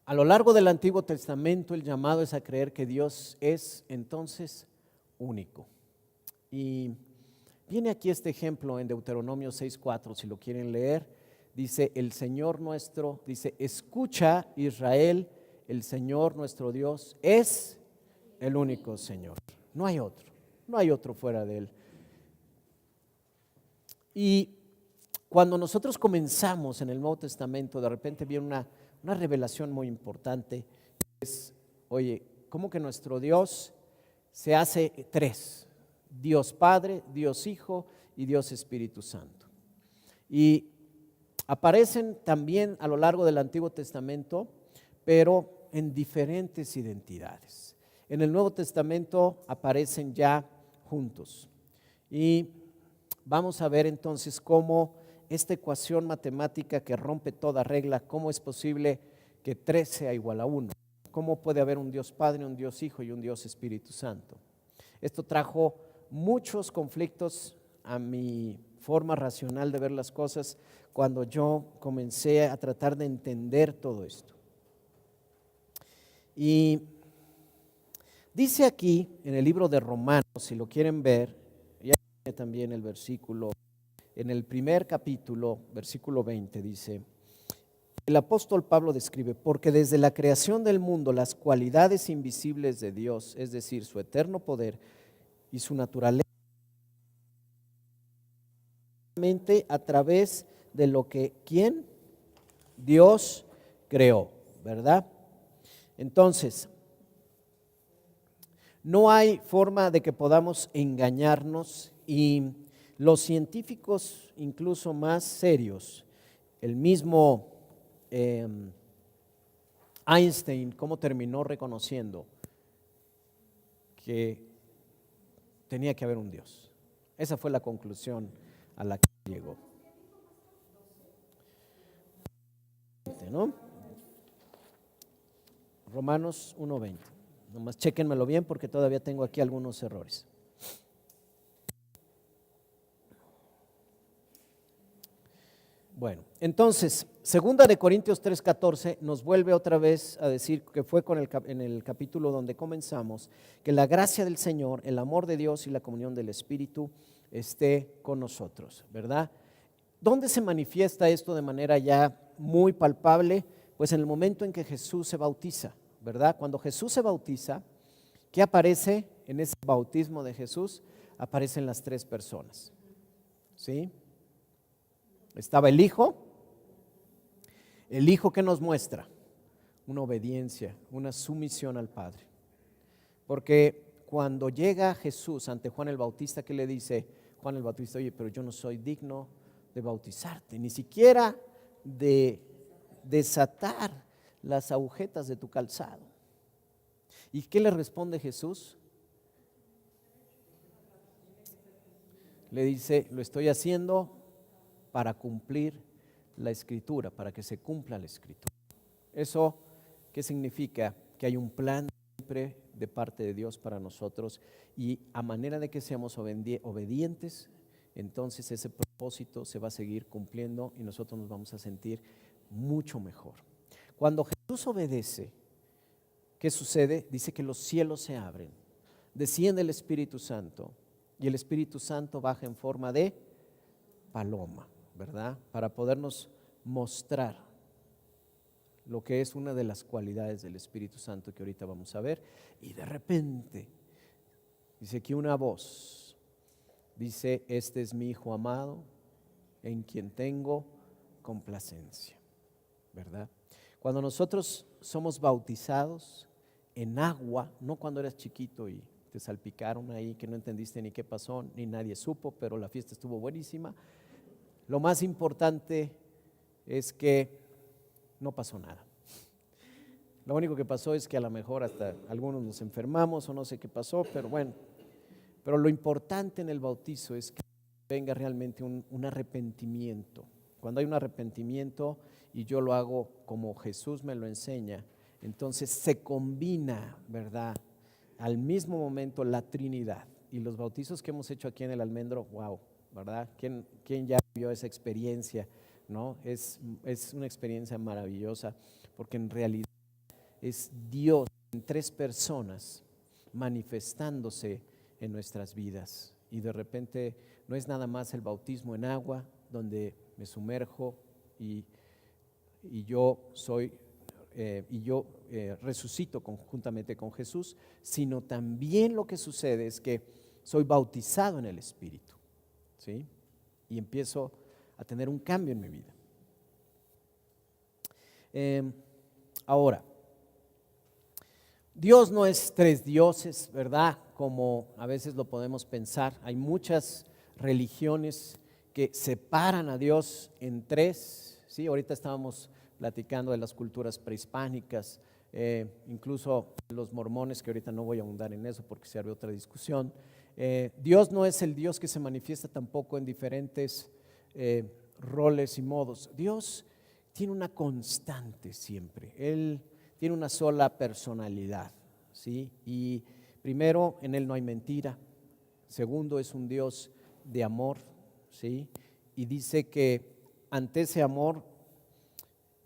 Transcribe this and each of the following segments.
A lo largo del Antiguo Testamento el llamado es a creer que Dios es entonces único. Y viene aquí este ejemplo en Deuteronomio 6:4, si lo quieren leer, dice: el Señor nuestro, dice, escucha Israel, el Señor nuestro Dios es el único Señor. No hay otro fuera de Él. Y cuando nosotros comenzamos en el Nuevo Testamento, de repente viene una revelación muy importante. Es, oye, ¿cómo que nuestro Dios se hace tres? Dios Padre, Dios Hijo y Dios Espíritu Santo. Y aparecen también a lo largo del Antiguo Testamento, pero en diferentes identidades. En el Nuevo Testamento aparecen ya juntos. Y vamos a ver entonces cómo esta ecuación matemática que rompe toda regla, cómo es posible que 3 sea igual a 1. ¿Cómo puede haber un Dios Padre, un Dios Hijo y un Dios Espíritu Santo? Esto trajo muchos conflictos a mi forma racional de ver las cosas cuando yo comencé a tratar de entender todo esto. Y dice aquí en el libro de Romanos, si lo quieren ver, ya tiene también el versículo, en el primer capítulo, versículo 20, dice: el apóstol Pablo describe: porque desde la creación del mundo las cualidades invisibles de Dios, es decir, su eterno poder y su naturaleza, a través de lo que, ¿quién? Dios creó, ¿verdad? Entonces, no hay forma de que podamos engañarnos, y los científicos incluso más serios, el mismo Einstein, ¿cómo terminó reconociendo que tenía que haber un Dios? Esa fue la conclusión a la que llegó, ¿no? Romanos 1:20. Nomás chéquenmelo bien porque todavía tengo aquí algunos errores. Bueno, entonces, segunda de Corintios 3:14 nos vuelve otra vez a decir, que fue en el capítulo donde comenzamos, que la gracia del Señor, el amor de Dios y la comunión del Espíritu esté con nosotros, ¿verdad? ¿Dónde se manifiesta esto de manera ya muy palpable? Pues en el momento en que Jesús se bautiza, ¿verdad? Cuando Jesús se bautiza, ¿qué aparece en ese bautismo de Jesús? Aparecen las 3 personas, ¿sí? Estaba el Hijo que nos muestra una obediencia, una sumisión al Padre. Porque cuando llega Jesús ante Juan el Bautista, ¿qué le dice Juan el Bautista? Oye, pero yo no soy digno de bautizarte, ni siquiera de desatar las agujetas de tu calzado. ¿Y qué le responde Jesús? Le dice: lo estoy haciendo para cumplir la Escritura, para que se cumpla la Escritura. ¿Eso qué significa? Que hay un plan siempre de parte de Dios para nosotros, y a manera de que seamos obedientes, entonces ese propósito se va a seguir cumpliendo y nosotros nos vamos a sentir mucho mejor. Cuando Jesús obedece, ¿qué sucede? Dice que los cielos se abren, desciende el Espíritu Santo y el Espíritu Santo baja en forma de paloma, ¿verdad? Para podernos mostrar lo que es una de las cualidades del Espíritu Santo que ahorita vamos a ver. Y de repente dice aquí una voz, dice: este es mi Hijo amado, en quien tengo complacencia, ¿verdad? Cuando nosotros somos bautizados en agua, no cuando eras chiquito y te salpicaron ahí, que no entendiste ni qué pasó, ni nadie supo, pero la fiesta estuvo buenísima. Lo más importante es que no pasó nada. Lo único que pasó es que a lo mejor hasta algunos nos enfermamos o no sé qué pasó, pero bueno. Pero lo importante en el bautizo es que venga realmente un arrepentimiento. Cuando hay un arrepentimiento y yo lo hago como Jesús me lo enseña, entonces se combina, ¿verdad?, al mismo momento la Trinidad. Y los bautizos que hemos hecho aquí en el Almendro, wow, ¿verdad? ¿Quién ya vio esa experiencia? ¿No? Es una experiencia maravillosa, porque en realidad es Dios en tres personas manifestándose en nuestras vidas. Y de repente no es nada más el bautismo en agua, donde me sumerjo y yo resucito conjuntamente con Jesús, sino también lo que sucede es que soy bautizado en el Espíritu, ¿sí? Y empiezo a tener un cambio en mi vida. Ahora, Dios no es tres dioses, ¿verdad? Como a veces lo podemos pensar. Hay muchas religiones que separan a Dios en tres, ¿sí? Ahorita estábamos platicando de las culturas prehispánicas, incluso los mormones, que ahorita no voy a ahondar en eso porque se abre otra discusión. Dios no es el Dios que se manifiesta tampoco en diferentes roles y modos. Dios tiene una constante siempre. Él tiene una sola personalidad, ¿sí? Y primero, en Él no hay mentira. Segundo, es un Dios de amor, ¿sí? Y dice que ante ese amor,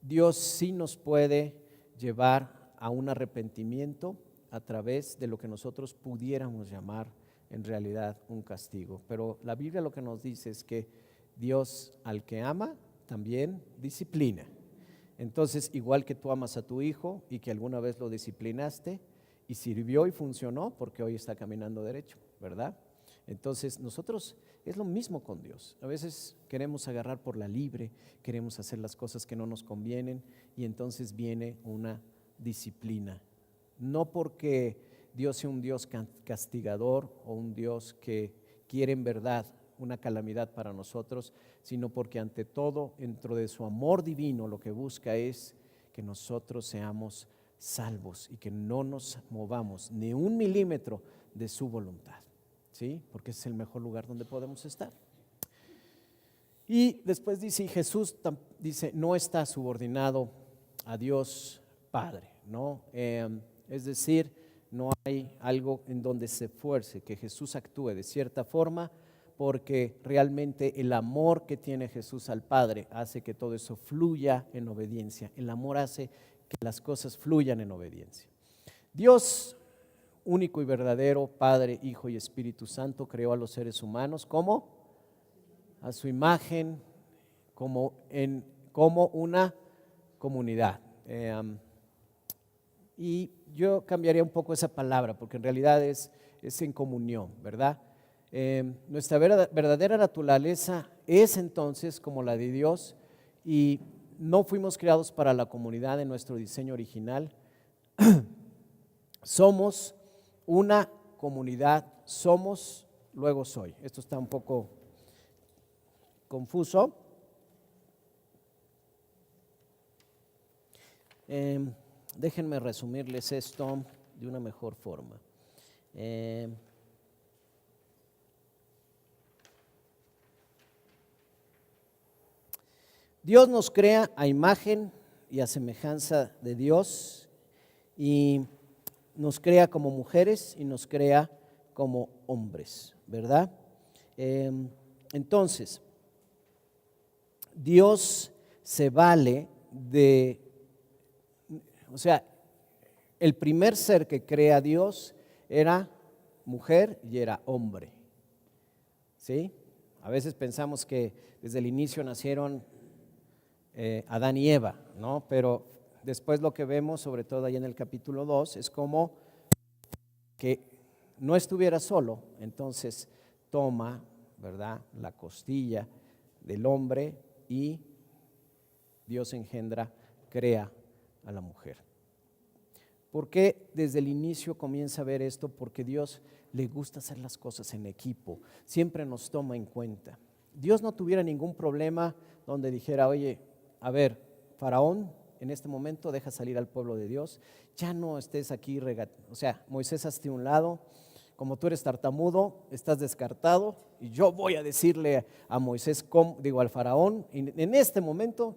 Dios sí nos puede llevar a un arrepentimiento a través de lo que nosotros pudiéramos llamar en realidad un castigo. Pero la Biblia lo que nos dice es que Dios al que ama también disciplina. Entonces, igual que tú amas a tu hijo y que alguna vez lo disciplinaste y sirvió y funcionó, porque hoy está caminando derecho, ¿verdad? Entonces, nosotros es lo mismo con Dios. A veces queremos agarrar por la libre, queremos hacer las cosas que no nos convienen y entonces viene una disciplina. No porque Dios sea un Dios castigador o un Dios que quiere en verdad una calamidad para nosotros, sino porque ante todo, dentro de su amor divino, lo que busca es que nosotros seamos salvos y que no nos movamos ni un milímetro de su voluntad, ¿sí? Porque es el mejor lugar donde podemos estar. Y después dice, y Jesús dice, no está subordinado a Dios Padre, ¿no? Es decir, no hay algo en donde se fuerce que Jesús actúe de cierta forma, porque realmente el amor que tiene Jesús al Padre hace que todo eso fluya en obediencia. El amor hace que las cosas fluyan en obediencia. Dios único y verdadero, Padre, Hijo y Espíritu Santo, creó a los seres humanos como a su imagen, como una comunidad. Y yo cambiaría un poco esa palabra, porque en realidad es en comunión, ¿verdad? Nuestra verdadera naturaleza es entonces como la de Dios y no fuimos creados para la comunidad en nuestro diseño original. Somos una comunidad, somos, luego soy. Esto está un poco confuso. Déjenme resumirles esto de una mejor forma. Dios nos crea a imagen y a semejanza de Dios y nos crea como mujeres y nos crea como hombres, ¿verdad? Entonces, Dios se vale de, o sea, el primer ser que crea Dios era mujer y era hombre, ¿sí? A veces pensamos que desde el inicio nacieron Adán y Eva, ¿no? Pero después lo que vemos, sobre todo ahí en el capítulo 2, es como que no estuviera solo, entonces toma, ¿verdad?, la costilla del hombre y Dios engendra, crea a la mujer. ¿Por qué desde el inicio comienza a ver esto? Porque Dios le gusta hacer las cosas en equipo, siempre nos toma en cuenta. Dios no tuviera ningún problema donde dijera, oye, a ver, Faraón, en este momento deja salir al pueblo de Dios, ya no estés aquí, o sea, Moisés, hazte a un lado, como tú eres tartamudo, estás descartado, y yo voy a decirle a Moisés, al Faraón, en este momento,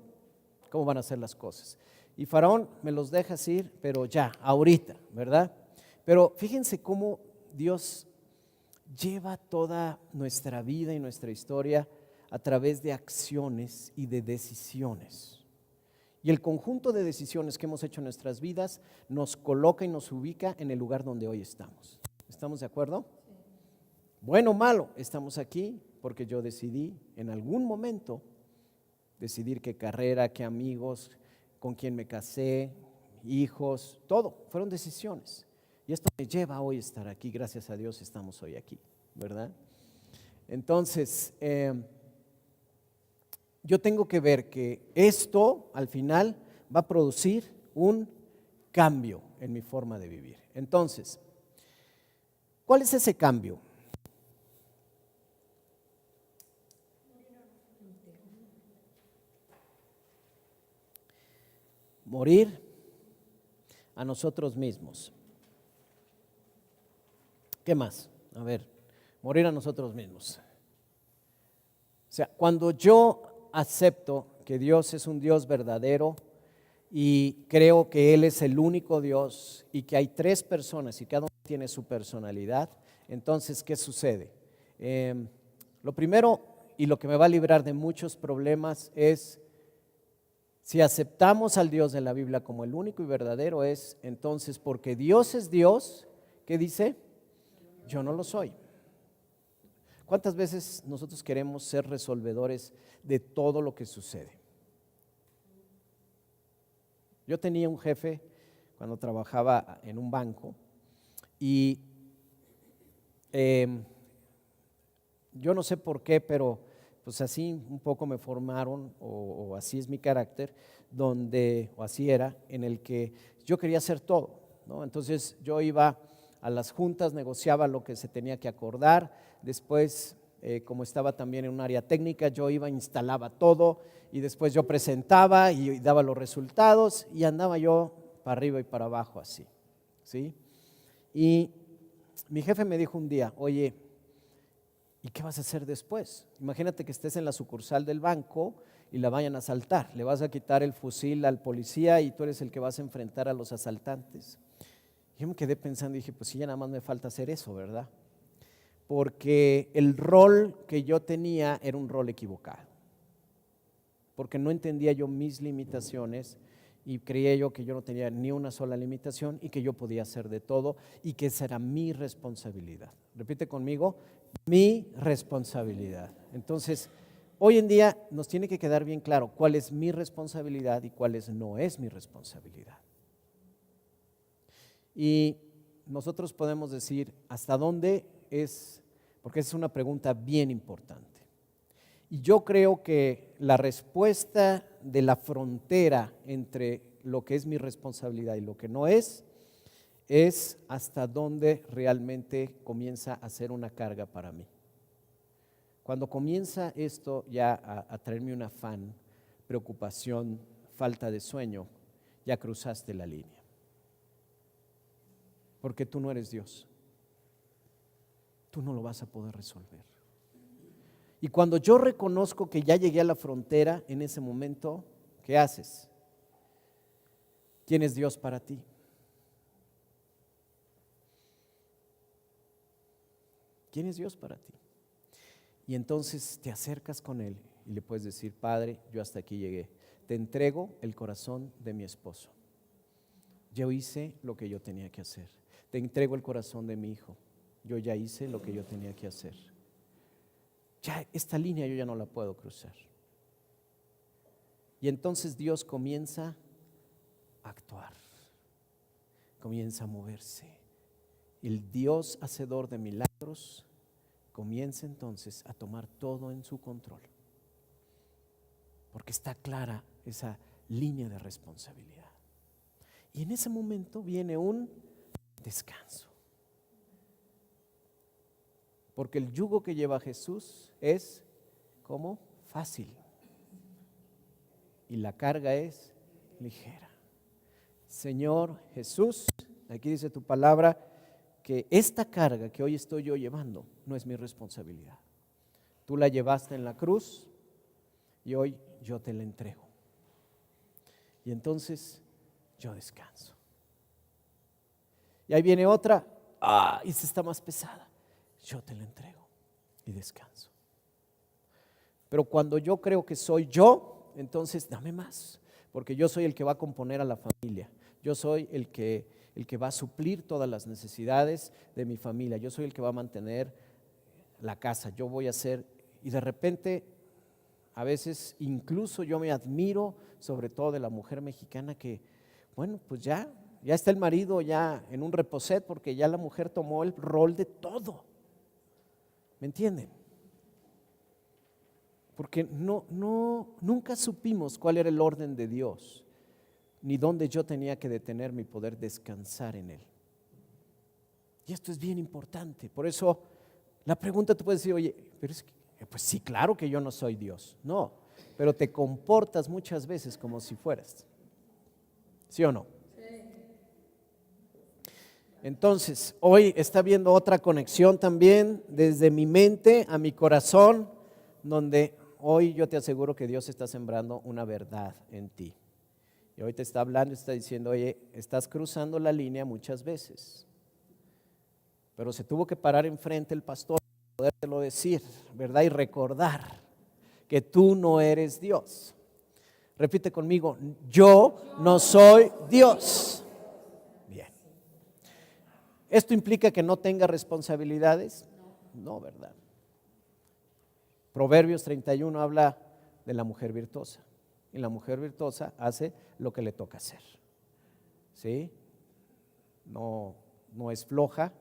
cómo van a ser las cosas. Y Faraón me los dejas ir, pero ya, ahorita, ¿verdad? Pero fíjense cómo Dios lleva toda nuestra vida y nuestra historia a través de acciones y de decisiones. Y el conjunto de decisiones que hemos hecho en nuestras vidas nos coloca y nos ubica en el lugar donde hoy estamos. ¿Estamos de acuerdo? Bueno o malo, estamos aquí porque yo decidí en algún momento decidir qué carrera, qué amigos, con quién me casé, hijos, todo, fueron decisiones. Y esto me lleva a hoy estar aquí, gracias a Dios estamos hoy aquí, ¿verdad? Entonces, yo tengo que ver que esto al final va a producir un cambio en mi forma de vivir. Entonces, ¿cuál es ese cambio? Morir a nosotros mismos. ¿Qué más? A ver, morir a nosotros mismos. O sea, cuando yo acepto que Dios es un Dios verdadero y creo que Él es el único Dios y que hay tres personas y cada uno tiene su personalidad, entonces, ¿qué sucede? Lo primero y lo que me va a librar de muchos problemas es, si aceptamos al Dios de la Biblia como el único y verdadero, es entonces porque Dios es Dios, ¿qué dice? Yo no lo soy. ¿Cuántas veces nosotros queremos ser resolvedores de todo lo que sucede? Yo tenía un jefe cuando trabajaba en un banco y yo no sé por qué, pero pues así un poco me formaron o así es mi carácter, o así era, en el que yo quería hacer todo, ¿no? Entonces yo iba a las juntas, negociaba lo que se tenía que acordar, después como estaba también en un área técnica, yo iba, instalaba todo y después yo presentaba y daba los resultados y andaba yo para arriba y para abajo así, ¿sí? Y mi jefe me dijo un día, oye, ¿y qué vas a hacer después? Imagínate que estés en la sucursal del banco y la vayan a asaltar, le vas a quitar el fusil al policía y tú eres el que vas a enfrentar a los asaltantes. Yo me quedé pensando y dije, pues sí, ya nada más me falta hacer eso, ¿verdad? Porque el rol que yo tenía era un rol equivocado, porque no entendía yo mis limitaciones y creía yo que yo no tenía ni una sola limitación y que yo podía hacer de todo y que esa era mi responsabilidad. Repite conmigo, mi responsabilidad. Entonces, hoy en día nos tiene que quedar bien claro cuál es mi responsabilidad y cuál no es mi responsabilidad. Y nosotros podemos decir hasta dónde es, porque es una pregunta bien importante. Y yo creo que la respuesta de la frontera entre lo que es mi responsabilidad y lo que no es hasta dónde realmente comienza a ser una carga para mí. Cuando comienza esto ya a traerme un afán, preocupación, falta de sueño, ya cruzaste la línea. Porque tú no eres Dios. Tú no lo vas a poder resolver. Y cuando yo reconozco que ya llegué a la frontera, en ese momento, ¿qué haces? ¿Quién es Dios para ti? ¿Quién es Dios para ti? Y entonces te acercas con Él y le puedes decir, Padre, yo hasta aquí llegué. Te entrego el corazón de mi esposo. Yo hice lo que yo tenía que hacer. Te entrego el corazón de mi hijo. Yo ya hice lo que yo tenía que hacer. Ya esta línea yo ya no la puedo cruzar. Y entonces Dios comienza a actuar, comienza a moverse. El Dios hacedor de milagros comienza entonces a tomar todo en su control, porque está clara esa línea de responsabilidad. Y en ese momento viene un descanso. Porque el yugo que lleva Jesús es como fácil y la carga es ligera. Señor Jesús, aquí dice tu palabra que esta carga que hoy estoy yo llevando no es mi responsabilidad. Tú la llevaste en la cruz y hoy yo te la entrego. Y entonces yo descanso. Y ahí viene otra, esta está más pesada. Yo te la entrego y descanso. Pero cuando yo creo que soy yo, entonces dame más, porque yo soy el que va a componer a la familia, yo soy el que va a suplir todas las necesidades de mi familia, yo soy el que va a mantener la casa, yo voy a hacer, y de repente a veces incluso yo me admiro sobre todo de la mujer mexicana que, bueno, pues ya está el marido ya en un reposet porque ya la mujer tomó el rol de todo, ¿me entienden? Porque nunca supimos cuál era el orden de Dios, ni dónde yo tenía que detenerme y poder descansar en Él. Y esto es bien importante. Por eso la pregunta tú puedes decir, oye, pero es que, pues sí, claro que yo no soy Dios. No, pero te comportas muchas veces como si fueras. ¿Sí o no? Entonces, hoy está habiendo otra conexión también desde mi mente a mi corazón, donde hoy yo te aseguro que Dios está sembrando una verdad en ti. Y hoy te está hablando, está diciendo, oye, estás cruzando la línea muchas veces. Pero se tuvo que parar enfrente el pastor para podértelo decir, ¿verdad? Y recordar que tú no eres Dios. Repite conmigo, yo no soy Dios. Bien. ¿Esto implica que no tenga responsabilidades? No, ¿verdad? Proverbios 31 habla de la mujer virtuosa. Y la mujer virtuosa hace lo que le toca hacer. ¿Sí? No es floja,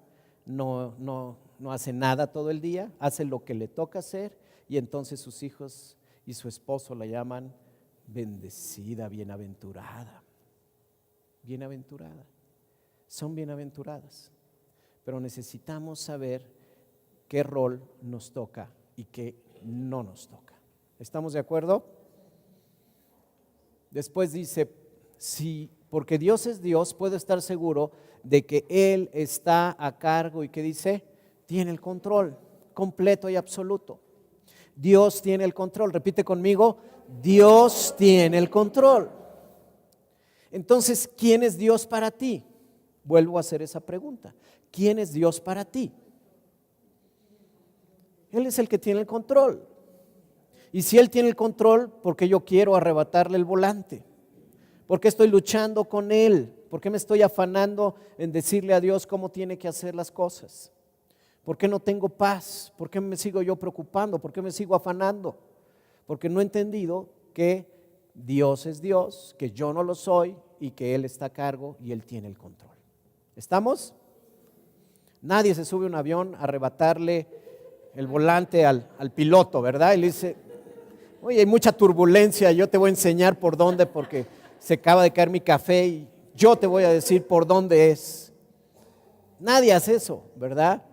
no hace nada todo el día, hace lo que le toca hacer y entonces sus hijos y su esposo la llaman bendecida, bienaventurada. Bienaventurada. Son bienaventuradas. Pero necesitamos saber qué rol nos toca y qué no nos toca. ¿Estamos de acuerdo? Después dice, sí, porque Dios es Dios, puedo estar seguro de que Él está a cargo y que dice, tiene el control completo y absoluto. Dios tiene el control, repite conmigo, Dios tiene el control. Entonces, ¿quién es Dios para ti? Vuelvo a hacer esa pregunta, ¿quién es Dios para ti? Él es el que tiene el control. Y si Él tiene el control, ¿por qué yo quiero arrebatarle el volante? ¿Por qué estoy luchando con Él? ¿Por qué me estoy afanando en decirle a Dios cómo tiene que hacer las cosas? ¿Por qué no tengo paz? ¿Por qué me sigo yo preocupando? ¿Por qué me sigo afanando? Porque no he entendido que Dios es Dios, que yo no lo soy y que Él está a cargo y Él tiene el control. ¿Estamos? Nadie se sube a un avión a arrebatarle el volante al piloto, ¿verdad? Y le dice, oye, hay mucha turbulencia, yo te voy a enseñar por dónde porque se acaba de caer mi café y yo te voy a decir por dónde es. Nadie hace eso, ¿verdad?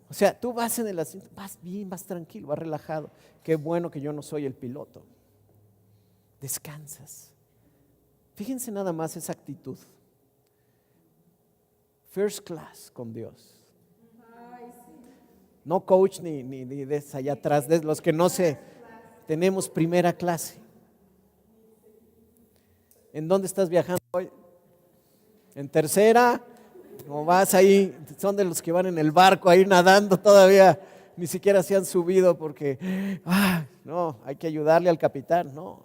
O sea, tú vas en el asiento, vas bien, vas tranquilo, vas relajado. Qué bueno que yo no soy el piloto. Descansas. Fíjense nada más esa actitud. First class con Dios. No coach ni de allá atrás, de los que no sé, tenemos primera clase. ¿En dónde estás viajando hoy? ¿En tercera? ¿O vas ahí? Son de los que van en el barco ahí nadando todavía, ni siquiera se han subido porque, no, hay que ayudarle al capitán, no.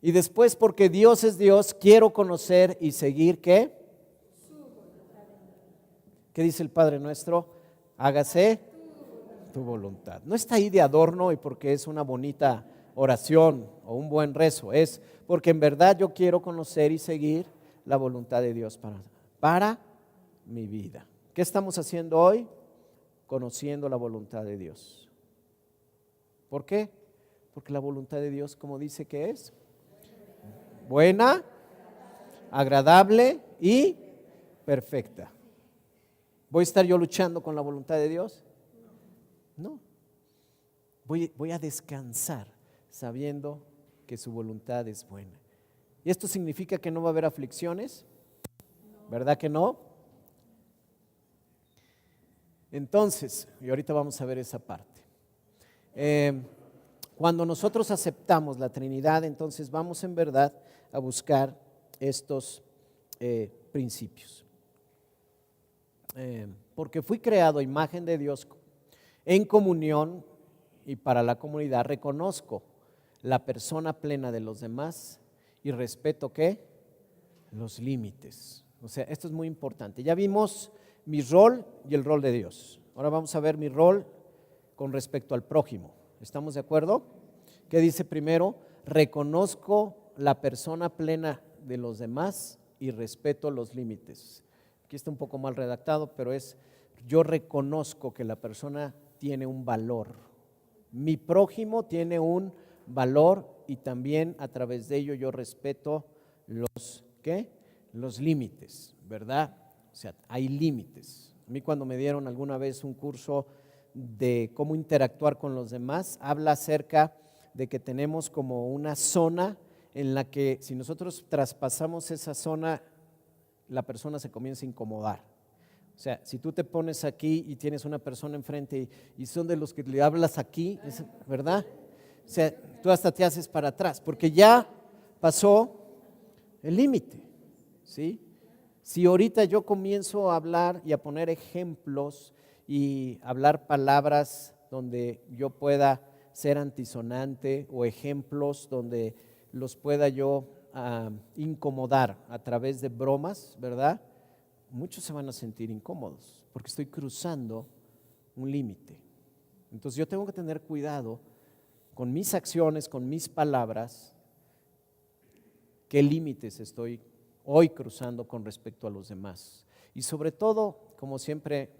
Y después, porque Dios es Dios, quiero conocer y seguir, ¿qué? ¿Qué dice el Padre nuestro? Hágase tu voluntad. No está ahí de adorno y porque es una bonita oración o un buen rezo, es porque en verdad yo quiero conocer y seguir la voluntad de Dios para mi vida. ¿Qué estamos haciendo hoy? Conociendo la voluntad de Dios. ¿Por qué? Porque la voluntad de Dios, como dice que es, buena, agradable y perfecta. ¿Voy a estar yo luchando con la voluntad de Dios? No. Voy a descansar sabiendo que su voluntad es buena. ¿Y esto significa que no va a haber aflicciones? ¿Verdad que no? Entonces, y ahorita vamos a ver esa parte. Cuando nosotros aceptamos la Trinidad, entonces vamos en verdad a buscar estos principios. Porque fui creado a imagen de Dios en comunión y para la comunidad, reconozco la persona plena de los demás y respeto ¿qué? Los límites. O sea, esto es muy importante. Ya vimos mi rol y el rol de Dios. Ahora vamos a ver mi rol con respecto al prójimo. ¿Estamos de acuerdo? ¿Qué dice primero? Reconozco la persona plena de los demás y respeto los límites. Aquí está un poco mal redactado, pero es yo reconozco que la persona tiene un valor. Mi prójimo tiene un valor y también a través de ello yo respeto los ¿qué? Los límites, ¿verdad? O sea, hay límites. A mí cuando me dieron alguna vez un curso de cómo interactuar con los demás, habla acerca de que tenemos como una zona en la que si nosotros traspasamos esa zona, la persona se comienza a incomodar. O sea, si tú te pones aquí y tienes una persona enfrente y son de los que le hablas aquí, ¿verdad? O sea, tú hasta te haces para atrás porque ya pasó el límite, ¿sí? Si ahorita yo comienzo a hablar y a poner ejemplos y hablar palabras donde yo pueda ser antisonante o ejemplos donde los pueda yo incomodar a través de bromas, ¿verdad? Muchos se van a sentir incómodos porque estoy cruzando un límite. Entonces yo tengo que tener cuidado con mis acciones, con mis palabras, qué límites estoy hoy cruzando con respecto a los demás. Y sobre todo, como siempre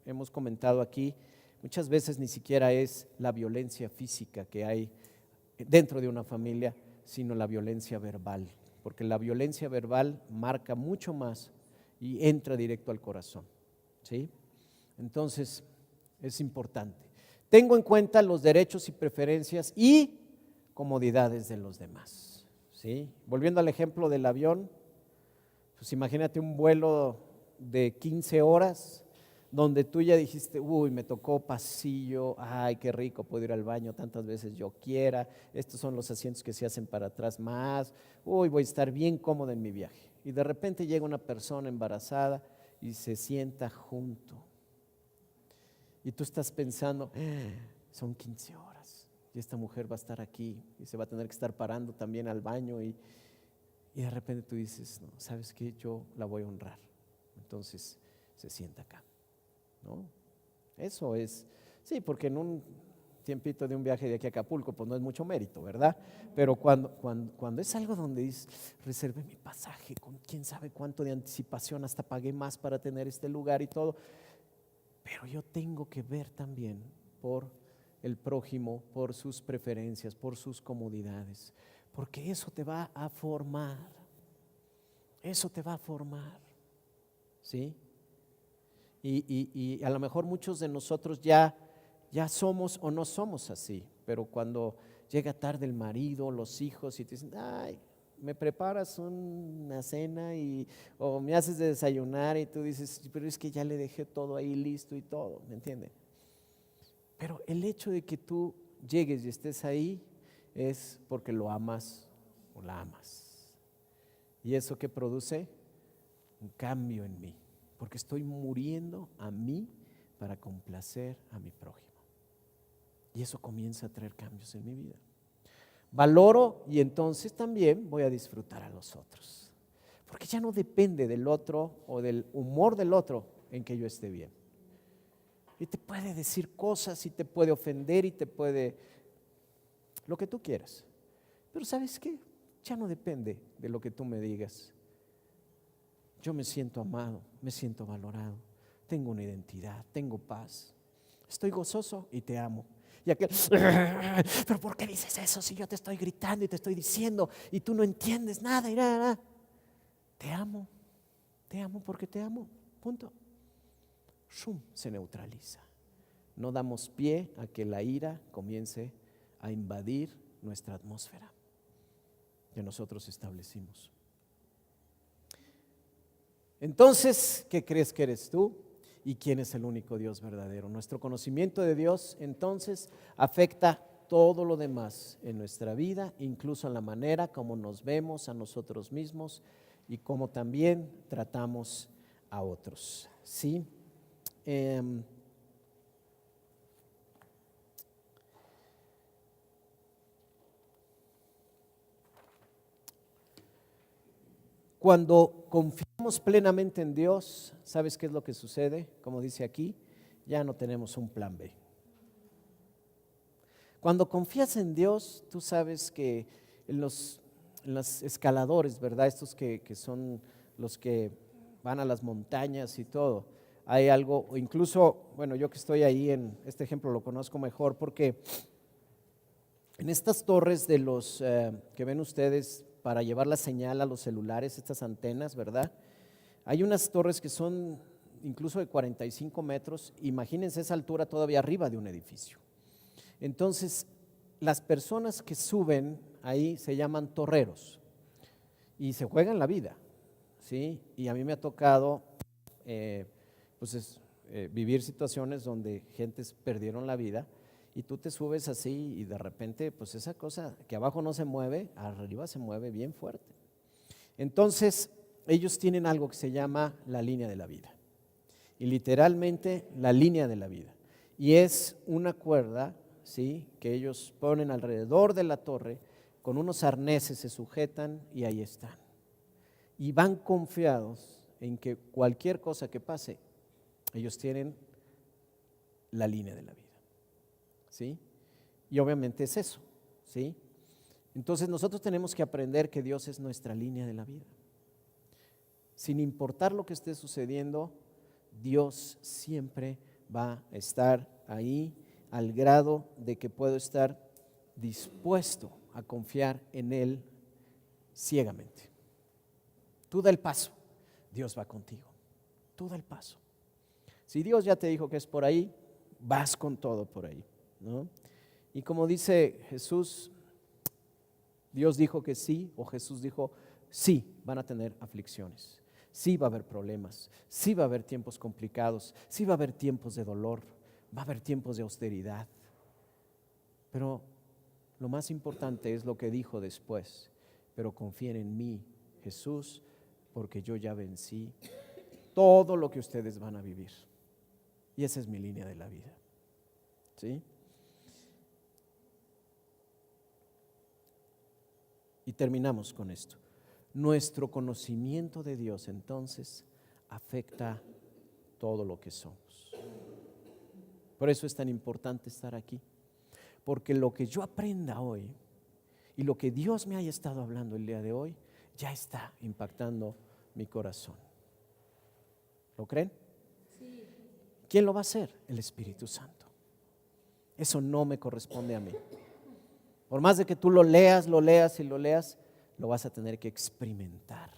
hemos comentado aquí, muchas veces ni siquiera es la violencia física que hay dentro de una familia, sino la violencia verbal, porque la violencia verbal marca mucho más y entra directo al corazón, ¿sí? Entonces, es importante. Tengo en cuenta los derechos y preferencias y comodidades de los demás, ¿sí? Volviendo al ejemplo del avión, pues imagínate un vuelo de 15 horas donde tú ya dijiste, uy, me tocó pasillo, ay, qué rico, puedo ir al baño tantas veces yo quiera, estos son los asientos que se hacen para atrás más, uy, voy a estar bien cómodo en mi viaje. Y de repente llega una persona embarazada y se sienta junto. Y tú estás pensando, son 15 horas y esta mujer va a estar aquí y se va a tener que estar parando también al baño y de repente tú dices, no, ¿sabes qué? Yo la voy a honrar. Entonces se sienta acá, ¿no? Eso es, sí, porque en un tiempito de un viaje de aquí a Acapulco, pues no es mucho mérito, ¿verdad? Pero cuando es algo donde dices, reservé mi pasaje con quién sabe cuánto de anticipación, hasta pagué más para tener este lugar y todo, pero yo tengo que ver también por el prójimo, por sus preferencias, por sus comodidades, porque eso te va a formar, eso te va a formar, ¿sí? Y a lo mejor muchos de nosotros ya somos o no somos así, pero cuando llega tarde el marido, los hijos y te dicen, ay, me preparas una cena o me haces de desayunar y tú dices, pero es que ya le dejé todo ahí listo y todo, ¿me entienden? Pero el hecho de que tú llegues y estés ahí es porque lo amas o la amas. ¿Y eso qué produce? Un cambio en mí, porque estoy muriendo a mí para complacer a mi prójimo. Y eso comienza a traer cambios en mi vida. Valoro y entonces también voy a disfrutar a los otros, porque ya no depende del otro o del humor del otro en que yo esté bien. Y te puede decir cosas y te puede ofender y te puede lo que tú quieras. Pero ¿sabes qué? Ya no depende de lo que tú me digas. Yo me siento amado, me siento valorado, tengo una identidad, tengo paz, estoy gozoso y te amo. Y aquel, pero ¿por qué dices eso si yo te estoy gritando y te estoy diciendo y tú no entiendes nada y nada? Te amo porque te amo, punto. Shum, se neutraliza. No damos pie a que la ira comience a invadir nuestra atmósfera que nosotros establecimos. Entonces, ¿qué crees que eres tú? ¿Y quién es el único Dios verdadero? Nuestro conocimiento de Dios entonces afecta todo lo demás en nuestra vida, incluso en la manera como nos vemos a nosotros mismos y como también tratamos a otros, ¿sí? Cuando confiamos plenamente en Dios, ¿sabes qué es lo que sucede? Como dice aquí, ya no tenemos un plan B. Cuando confías en Dios, tú sabes que en los escaladores, ¿verdad? Estos que son los que van a las montañas y todo, hay algo, o incluso, bueno, yo que estoy ahí en este ejemplo lo conozco mejor porque en estas torres de los que ven ustedes para llevar la señal a los celulares, estas antenas, ¿verdad? Hay unas torres que son incluso de 45 metros, imagínense esa altura todavía arriba de un edificio. Entonces, las personas que suben ahí se llaman torreros y se juegan la vida, ¿sí? Y a mí me ha tocado vivir situaciones donde gentes perdieron la vida y tú te subes así y de repente, pues esa cosa que abajo no se mueve, arriba se mueve bien fuerte. Entonces, ellos tienen algo que se llama la línea de la vida. Y literalmente la línea de la vida. Y es una cuerda, ¿sí?, que ellos ponen alrededor de la torre, con unos arneses se sujetan y ahí están. Y van confiados en que cualquier cosa que pase, ellos tienen la línea de la vida, ¿sí? Y obviamente es eso, ¿sí? Entonces nosotros tenemos que aprender que Dios es nuestra línea de la vida. Sin importar lo que esté sucediendo, Dios siempre va a estar ahí al grado de que puedo estar dispuesto a confiar en Él ciegamente. Tú da el paso, Dios va contigo. Tú da el paso. Si Dios ya te dijo que es por ahí, vas con todo por ahí, ¿no? Y como dice Jesús, Dios dijo que sí, o Jesús dijo, sí, van a tener aflicciones. Sí va a haber problemas, sí va a haber tiempos complicados, sí va a haber tiempos de dolor, va a haber tiempos de austeridad. Pero lo más importante es lo que dijo después, pero confíen en mí, Jesús, porque yo ya vencí todo lo que ustedes van a vivir. Y esa es mi línea de la vida, ¿sí? Y terminamos con esto. Nuestro conocimiento de Dios entonces afecta todo lo que somos. Por eso es tan importante estar aquí, porque lo que yo aprenda hoy y lo que Dios me haya estado hablando el día de hoy ya está impactando mi corazón. ¿Lo creen? Sí. ¿Quién lo va a hacer? El Espíritu Santo. Eso no me corresponde a mí. Por más de que tú lo leas, lo vas a tener que experimentar.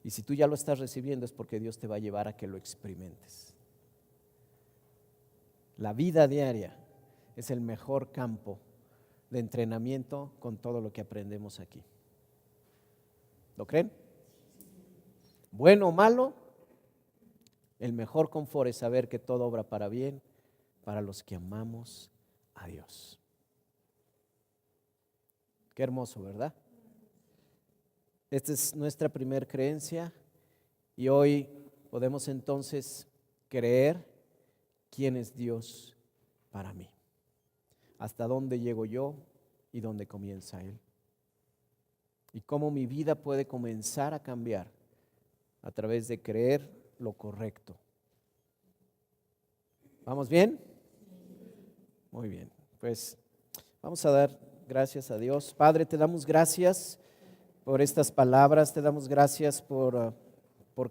Y si tú ya lo estás recibiendo es porque Dios te va a llevar a que lo experimentes. La vida diaria es el mejor campo de entrenamiento con todo lo que aprendemos aquí. ¿Lo creen? Bueno o malo, el mejor confort es saber que todo obra para bien para los que amamos a Dios. Qué hermoso, ¿verdad? Esta es nuestra primera creencia y hoy podemos entonces creer quién es Dios para mí, hasta dónde llego yo y dónde comienza Él, y cómo mi vida puede comenzar a cambiar a través de creer lo correcto. ¿Vamos bien? Muy bien, pues vamos a dar gracias a Dios. Padre, te damos gracias por estas palabras, te damos gracias por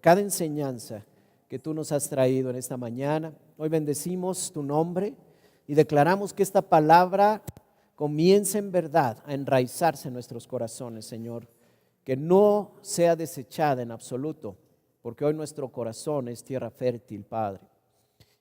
cada enseñanza que tú nos has traído en esta mañana. Hoy bendecimos tu nombre y declaramos que esta palabra comience en verdad a enraizarse en nuestros corazones, Señor, que no sea desechada en absoluto, porque hoy nuestro corazón es tierra fértil, Padre,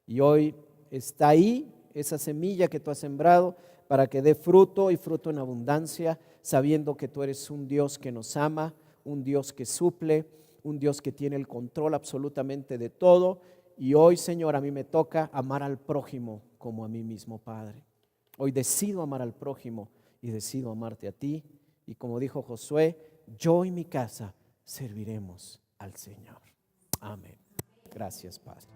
y hoy está ahí esa semilla que tú has sembrado para que dé fruto y fruto en abundancia, sabiendo que tú eres un Dios que nos ama, un Dios que suple, un Dios que tiene el control absolutamente de todo. Y hoy, Señor, a mí me toca amar al prójimo como a mí mismo, Padre. Hoy decido amar al prójimo y decido amarte a ti. Y como dijo Josué, yo y mi casa serviremos al Señor. Amén. Gracias, Padre.